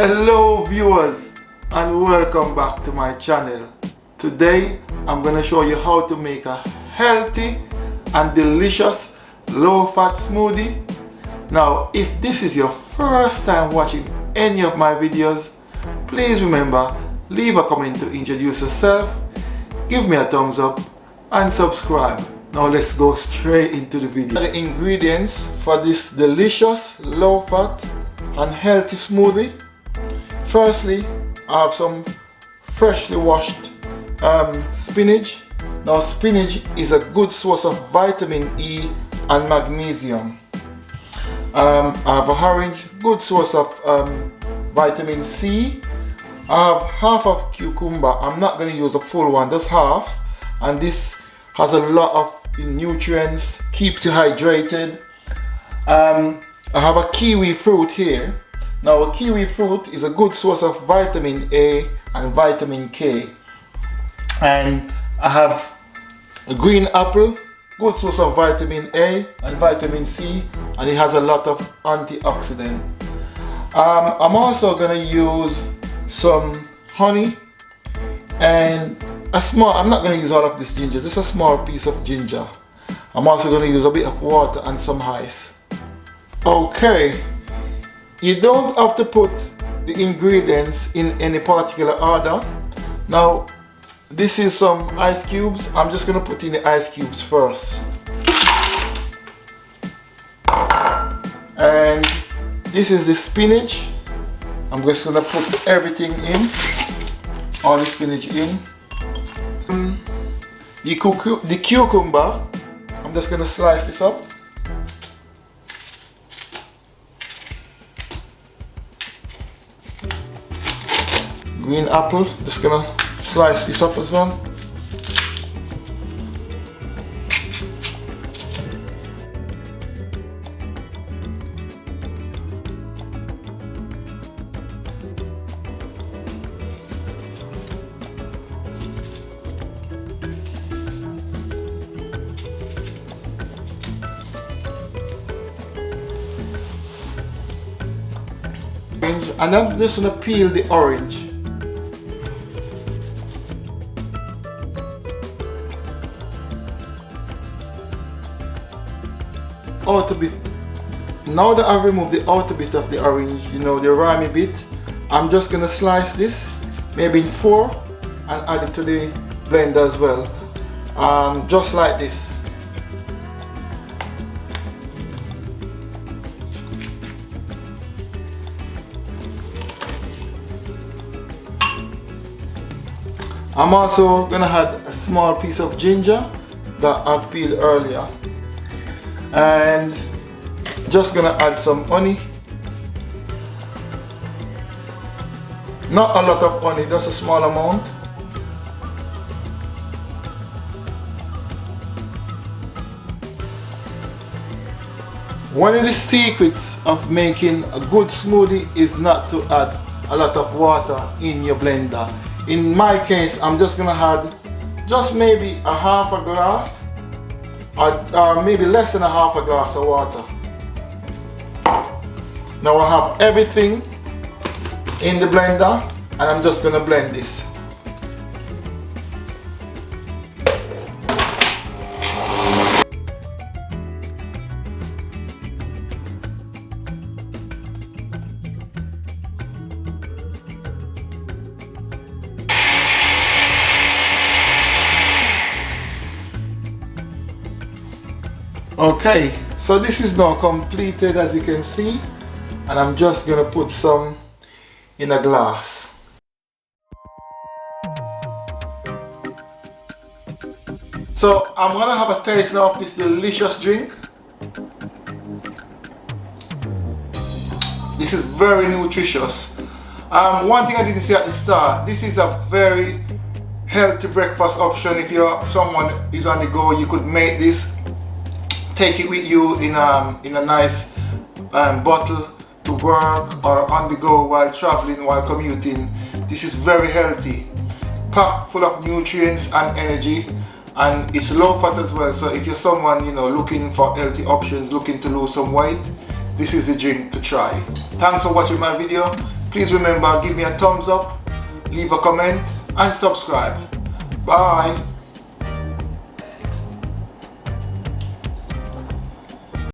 Hello viewers and welcome back to my channel. Today I'm going to show you how to make a healthy and delicious low-fat smoothie. Now if this is your first time watching any of my videos, please remember, leave a comment to introduce yourself, give me a thumbs up and subscribe. Now let's go straight into the video. The ingredients for this delicious low-fat and healthy smoothie. Firstly, I have some freshly washed spinach. Now spinach is a good source of vitamin E and magnesium. I have an orange, good source of vitamin C. I have half of cucumber. I'm not going to use a full one, just half. And this has a lot of nutrients, keeps you hydrated. I have a kiwi fruit here. Now a kiwi fruit is a good source of vitamin A and vitamin K. And I have a green apple, good source of vitamin A and vitamin C, and it has a lot of antioxidant. I'm also going to use some honey and I'm not going to use all of this ginger, just a small piece of ginger. I'm also going to use a bit of water and some ice. Okay. You don't have to put the ingredients in any particular order. Now, this is some ice cubes. I'm just going to put in the ice cubes first. And this is the spinach. I'm just going to put everything in, all the spinach in. The cucumber, I'm just going to slice this up. Green apple, just gonna slice this up as well. And I'm just gonna peel the orange. Outer bit. Now that I've removed the outer bit of the orange, the rammy bit, I'm just gonna slice this maybe in 4 and add it to the blender as well, just like this. I'm also gonna add a small piece of ginger that I've peeled earlier. And just gonna add some honey. Not a lot of honey, just a small amount. One of the secrets of making a good smoothie is not to add a lot of water in your blender. In my case, I'm just gonna add just maybe a half a glass or maybe less than a half a glass of water. Now I have everything in the blender and I'm just going to blend this. Okay, so this is now completed, as you can see, and I'm just gonna put some in a glass. So I'm gonna have a taste now of this delicious drink. This is very nutritious. One thing I didn't say at the start, this is a very healthy breakfast option. If someone is on the go, you could make this, take it with you in a nice bottle to work or on the go while traveling, while commuting. This is very healthy, packed full of nutrients and energy, and it's low fat as well. So if you're someone looking for healthy options, looking to lose some weight, this is the drink to try. Thanks for watching my video. Please remember, give me a thumbs up, leave a comment and subscribe. Bye.